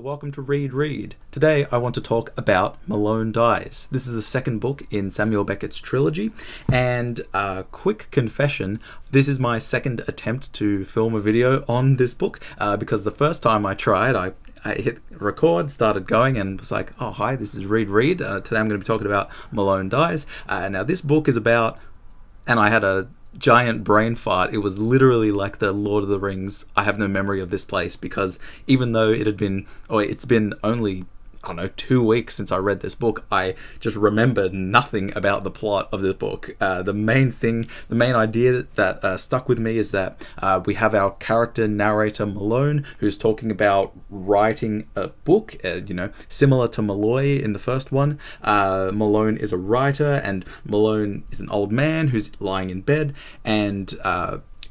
welcome to Read. Today I want to talk about Malone Dies. This is the second book in Samuel Beckett's trilogy, and quick confession, this is my second attempt to film a video on this book, because the first time I tried, I hit record, started going, and was like, oh hi, this is Read. Today I'm going to be talking about Malone Dies. Now this book is about, and I had a giant brain fart. It was literally like the Lord of the Rings, I have no memory of this place, because even though it's been only, I don't know, 2 weeks since I read this book, I just remembered nothing about the plot of this book. The main idea that stuck with me is that we have our character narrator Malone, who's talking about writing a book, similar to Malloy in the first one. Malone is a writer, and Malone is an old man who's lying in bed, and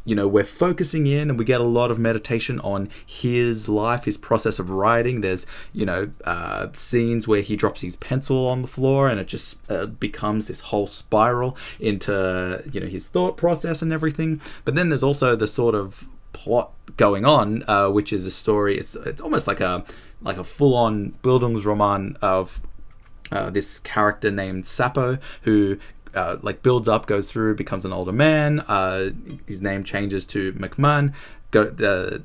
we're focusing in, and we get a lot of meditation on his life, his process of writing. There's, scenes where he drops his pencil on the floor, and it just becomes this whole spiral into, his thought process and everything. But then there's also the sort of plot going on, which is a story. It's almost like a full-on Bildungsroman of this character named Sappho, who builds up, goes through, becomes an older man. His name changes to McMahon.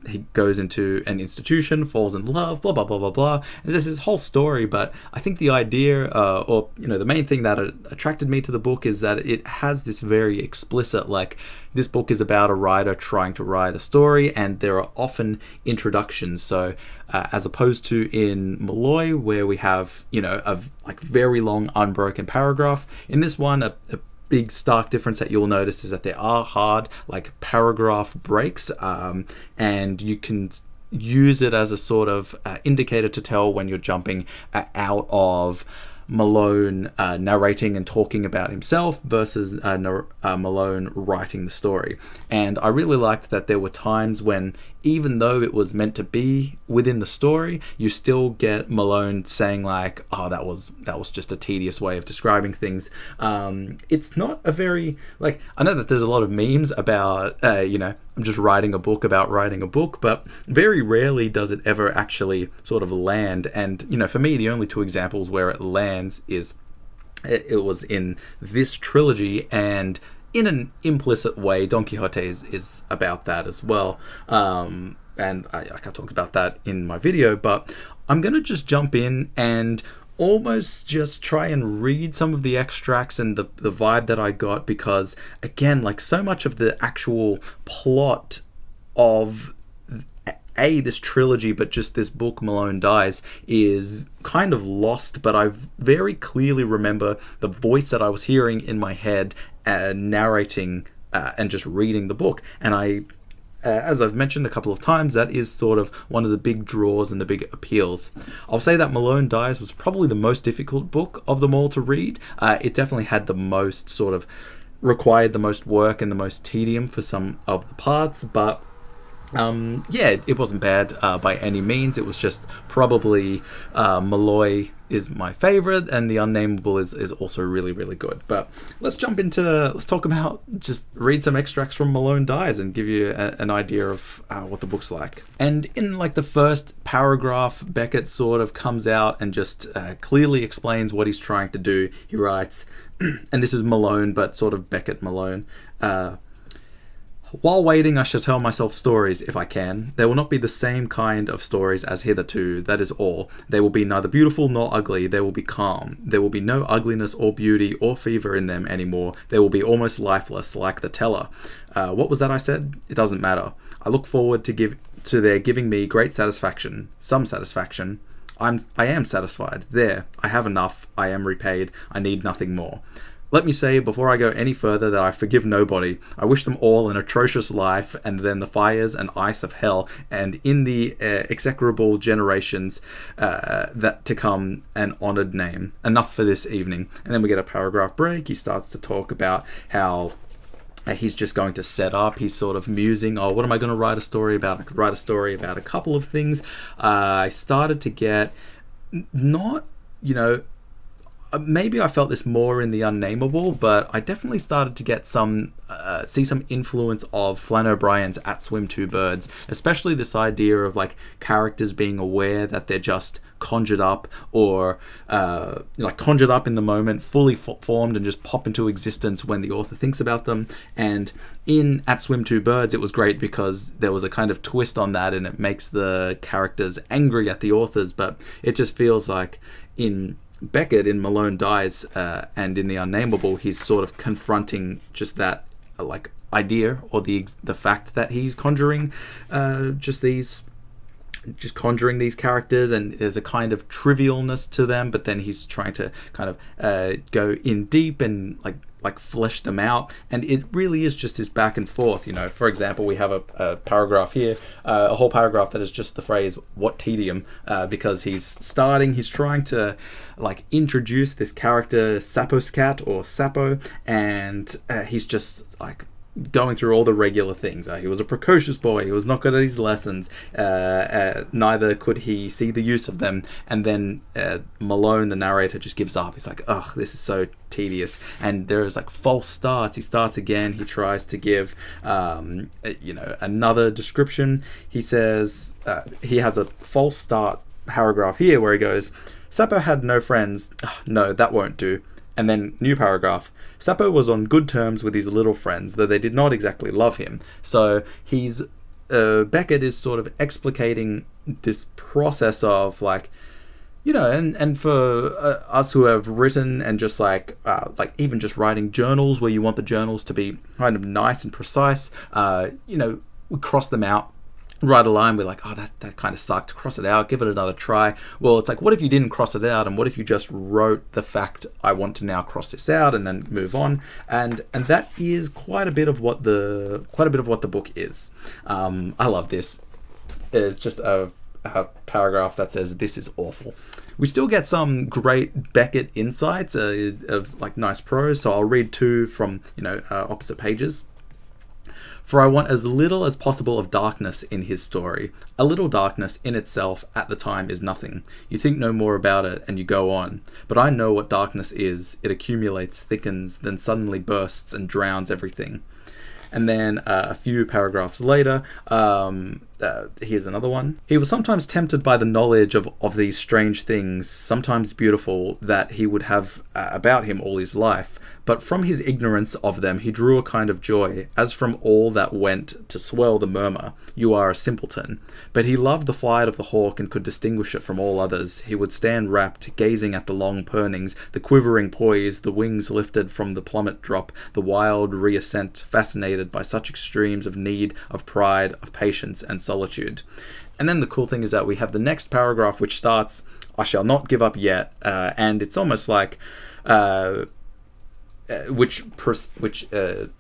He goes into an institution, falls in love, blah blah blah blah blah. And there's this whole story, but I think the idea, the main thing that attracted me to the book is that it has this very explicit, this book is about a writer trying to write a story, and there are often introductions. So as opposed to in Malloy, where we have a very long unbroken paragraph, in this one a big stark difference that you'll notice is that there are hard paragraph breaks, and you can use it as a sort of indicator to tell when you're jumping out of Malone narrating and talking about himself versus Malone writing the story. And I really liked that there were times when, even though it was meant to be within the story, you still get Malone saying that was just a tedious way of describing things. It's not a very, I know that there's a lot of memes about I'm just writing a book about writing a book, but very rarely does it ever actually sort of land. And for me, the only two examples where it lands is it was in this trilogy, and in an implicit way, Don Quixote is about that as well. And I talked about that in my video, but I'm going to just jump in and almost just try and read some of the extracts and the vibe that I got, because again, so much of the actual plot of this trilogy, but just this book, Malone Dies, is kind of lost, but I very clearly remember the voice that I was hearing in my head narrating and just reading the book. And as I've mentioned a couple of times, that is sort of one of the big draws and the big appeals. I'll say that Malone Dies was probably the most difficult book of them all to read. It definitely had the most required the most work and the most tedium for some of the parts, but it wasn't bad by any means. It was just probably Malloy is my favorite, and The Unnameable is also really, really good. But let's talk about, just read some extracts from Malone Dies and give you an idea of what the book's like. And in the first paragraph, Beckett sort of comes out and just clearly explains what he's trying to do. He writes, and this is Malone, but sort of Beckett Malone, while waiting, I shall tell myself stories, if I can. They will not be the same kind of stories as hitherto, that is all. They will be neither beautiful nor ugly, they will be calm. There will be no ugliness or beauty or fever in them anymore. They will be almost lifeless, like the teller. What was that I said? It doesn't matter. I look forward to their giving me great satisfaction, some satisfaction. I am satisfied. There, I have enough. I am repaid. I need nothing more. Let me say, before I go any further, that I forgive nobody. I wish them all an atrocious life, and then the fires and ice of hell, and in the execrable generations that to come, an honoured name. Enough for this evening. And then we get a paragraph break. He starts to talk about how he's just going to set up. He's sort of musing, what am I going to write a story about? I could write a story about a couple of things. I started to get maybe I felt this more in The Unnameable, but I definitely started to get see some influence of Flann O'Brien's At Swim Two Birds, especially this idea of like characters being aware that they're just conjured up, or like conjured up in the moment, fully formed, and just pop into existence when the author thinks about them. And in At Swim Two Birds, it was great because there was a kind of twist on that, and it makes the characters angry at the authors, but it just feels like in Beckett, in Malone Dies, and in The Unnameable, he's sort of confronting just that like idea, or the fact that he's conjuring just conjuring these characters, and there's a kind of trivialness to them, but then he's trying to kind of go in deep and like flesh them out, and it really is just this back and forth. You know, for example, we have a paragraph here, a whole paragraph that is just the phrase "what tedium," because he's trying to like introduce this character Saposcat, or Sapo, and he's just like going through all the regular things. He was a precocious boy, he was not good at his lessons, neither could he see the use of them, and then Malone, the narrator, just gives up. He's like, ugh, this is so tedious, and there's like false starts. He starts again, he tries to give another description. He says he has a false start paragraph here where he goes, Sapo had no friends. No, that won't do. And then new paragraph, Sapo was on good terms with his little friends, though they did not exactly love him. So he's Beckett is sort of explicating this process of like, you know, and for us who have written and just like even just writing journals where you want the journals to be kind of nice and precise, we cross them out. Write a line, we're like, oh, that kind of sucked, cross it out, give it another try. Well, it's like, what if you didn't cross it out, and what if you just wrote the fact, I want to now cross this out, and then move on? And that is quite a bit of what the book is. I love this. It's just a paragraph that says, this is awful. We still get some great Beckett insights of like nice prose, so I'll read two from opposite pages. For I want as little as possible of darkness in his story. A little darkness in itself at the time is nothing. You think no more about it and you go on. But I know what darkness is. It accumulates, thickens, then suddenly bursts and drowns everything. And then a few paragraphs later, here's another one. He was sometimes tempted by the knowledge of these strange things, sometimes beautiful, that he would have about him all his life. But from his ignorance of them he drew a kind of joy, as from all that went to swell the murmur, you are a simpleton. But he loved the flight of the hawk and could distinguish it from all others. He would stand rapt, gazing at the long purnings, the quivering poise, the wings lifted from the plummet drop, the wild reascent, fascinated by such extremes of need, of pride, of patience and solitude. And then the cool thing is that we have the next paragraph, which starts, I shall not give up yet, and it's almost like which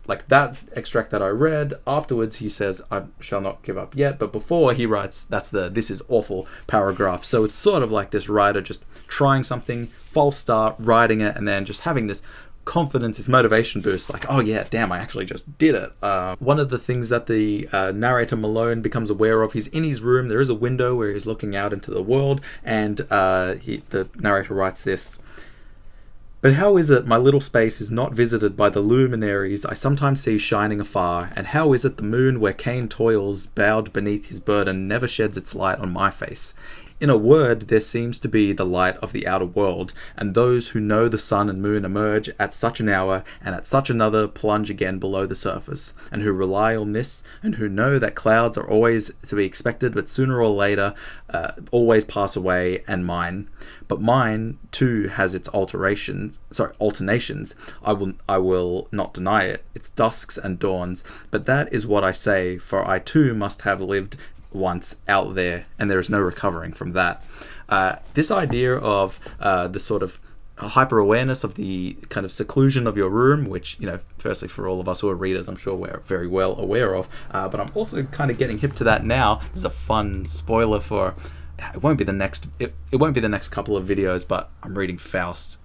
like that extract that I read, afterwards he says, I shall not give up yet, but before he writes, that's the this is awful paragraph. So it's sort of like this writer just trying something, false start, writing it, and then just having this confidence, this motivation boost, like, oh yeah, damn, I actually just did it. One of the things that the narrator Malone becomes aware of, he's in his room, there is a window where he's looking out into the world, and the narrator writes this: But how is it my little space is not visited by the luminaries I sometimes see shining afar, and how is it the moon where Cain toils, bowed beneath his burden, never sheds its light on my face? In a word, there seems to be the light of the outer world, and those who know the sun and moon emerge at such an hour, and at such another plunge again below the surface, and who rely on this, and who know that clouds are always to be expected, but sooner or later always pass away, and mine. But mine, too, has its alternations. I will not deny it. Its dusks and dawns. But that is what I say, for I too must have lived once out there, and there is no recovering from that. This idea of the sort of hyper-awareness of the kind of seclusion of your room, which, firstly for all of us who are readers, I'm sure we're very well aware of, but I'm also kind of getting hip to that now. There's a fun spoiler for it won't be the next couple of videos, but I'm reading Faust.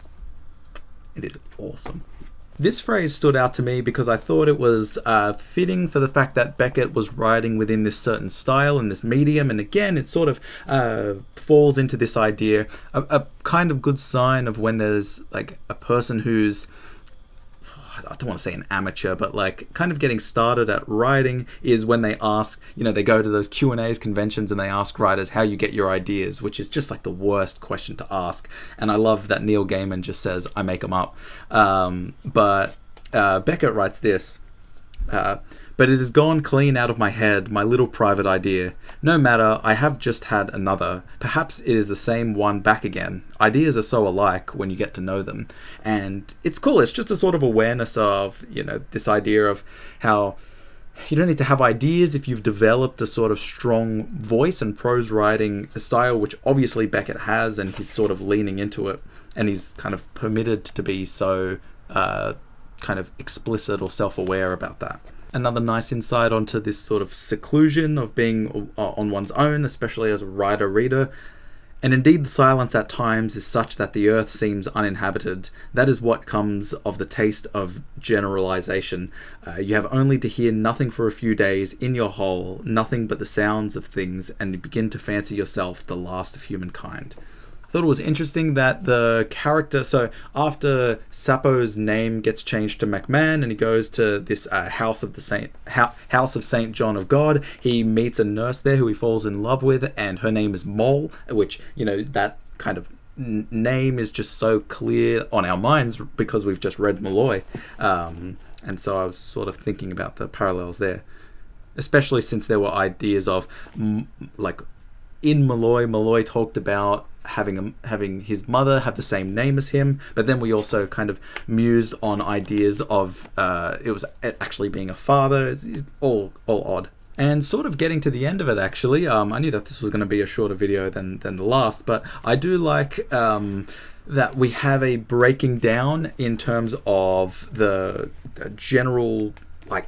It is awesome. This phrase stood out to me because I thought it was fitting for the fact that Beckett was writing within this certain style and this medium, and again, it sort of falls into this idea, a kind of good sign of when there's like a person who's, I don't want to say an amateur, but like kind of getting started at writing, is when they ask, they go to those Q&A's conventions and they ask writers how you get your ideas, which is just like the worst question to ask. And I love that Neil Gaiman just says, I make them up. But Beckett writes this, but it has gone clean out of my head, my little private idea. No matter, I have just had another. Perhaps it is the same one back again. Ideas are so alike when you get to know them. And it's cool. It's just a sort of awareness of, this idea of how you don't need to have ideas if you've developed a sort of strong voice and prose writing style, which obviously Beckett has, and he's sort of leaning into it. And he's kind of permitted to be so kind of explicit or self-aware about that. Another nice insight onto this sort of seclusion of being on one's own, especially as a writer-reader. And indeed the silence at times is such that the earth seems uninhabited. That is what comes of the taste of generalization. You have only to hear nothing for a few days in your whole, nothing but the sounds of things, and you begin to fancy yourself the last of humankind. I thought it was interesting that the character, so after Sappho's name gets changed to MacMahon and he goes to this house of Saint John of God, he meets a nurse there who he falls in love with, and her name is Moll, which, that kind of name is just so clear on our minds because we've just read Malloy. And so I was sort of thinking about the parallels there, especially since there were ideas of, like, in Malloy talked about having his mother have the same name as him, but then we also kind of mused on ideas of it was actually being a father. It's all odd. And sort of getting to the end of it, actually, I knew that this was going to be a shorter video than the last, but I do like that we have a breaking down in terms of the general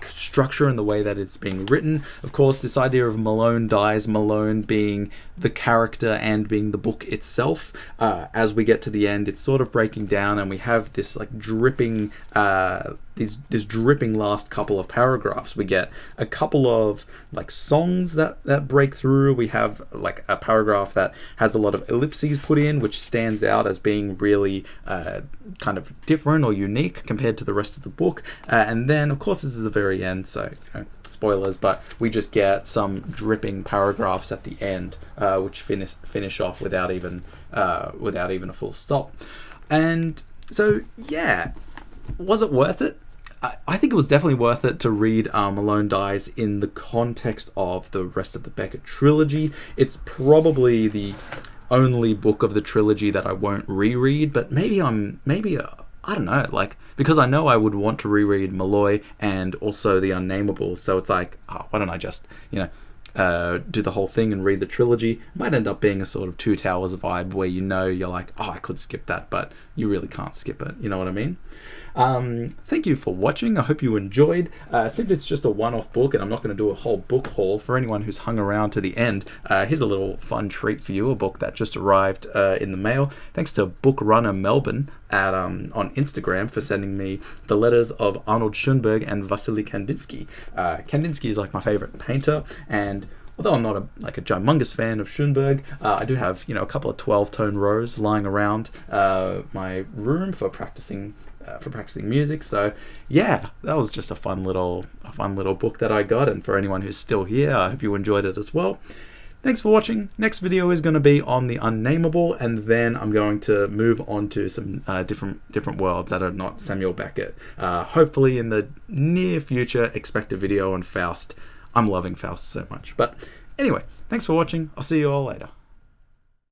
structure and the way that it's being written. Of course, this idea of Malone dies, Malone being the character and being the book itself. As we get to the end, it's sort of breaking down, and we have this dripping this dripping last couple of paragraphs. We get a couple of songs that break through. We have a paragraph that has a lot of ellipses put in, which stands out as being really kind of different or unique compared to the rest of the book. And then, of course, this is the very end, so spoilers, but we just get some dripping paragraphs at the end, which finish off without even a full stop. And so, yeah, was it worth it? I think it was definitely worth it to read Malone Dies in the context of the rest of the Beckett trilogy. It's probably the only book of the trilogy that I won't reread, but maybe I don't know, because I know I would want to reread Malloy and also The Unnamable, so it's why don't I just, do the whole thing and read the trilogy. It might end up being a sort of Two Towers vibe where you're like, I could skip that, but you really can't skip it, you know what I mean? Thank you for watching. I hope you enjoyed. Since it's just a one-off book and I'm not going to do a whole book haul, for anyone who's hung around to the end, here's a little fun treat for you, a book that just arrived in the mail. Thanks to Book Runner Melbourne on Instagram for sending me the letters of Arnold Schoenberg and Vasily Kandinsky. Kandinsky is my favorite painter, and although I'm not a humongous fan of Schoenberg, I do have a couple of 12-tone rows lying around my room for practicing music. So yeah, that was just a fun little book that I got, and for anyone who's still here, I hope you enjoyed it as well. Thanks for watching. Next video is going to be on The Unnamable, and then I'm going to move on to some different worlds that are not Samuel Beckett. Hopefully in the near future, expect a video on Faust. I'm loving Faust so much. But anyway, thanks for watching. I'll see you all later.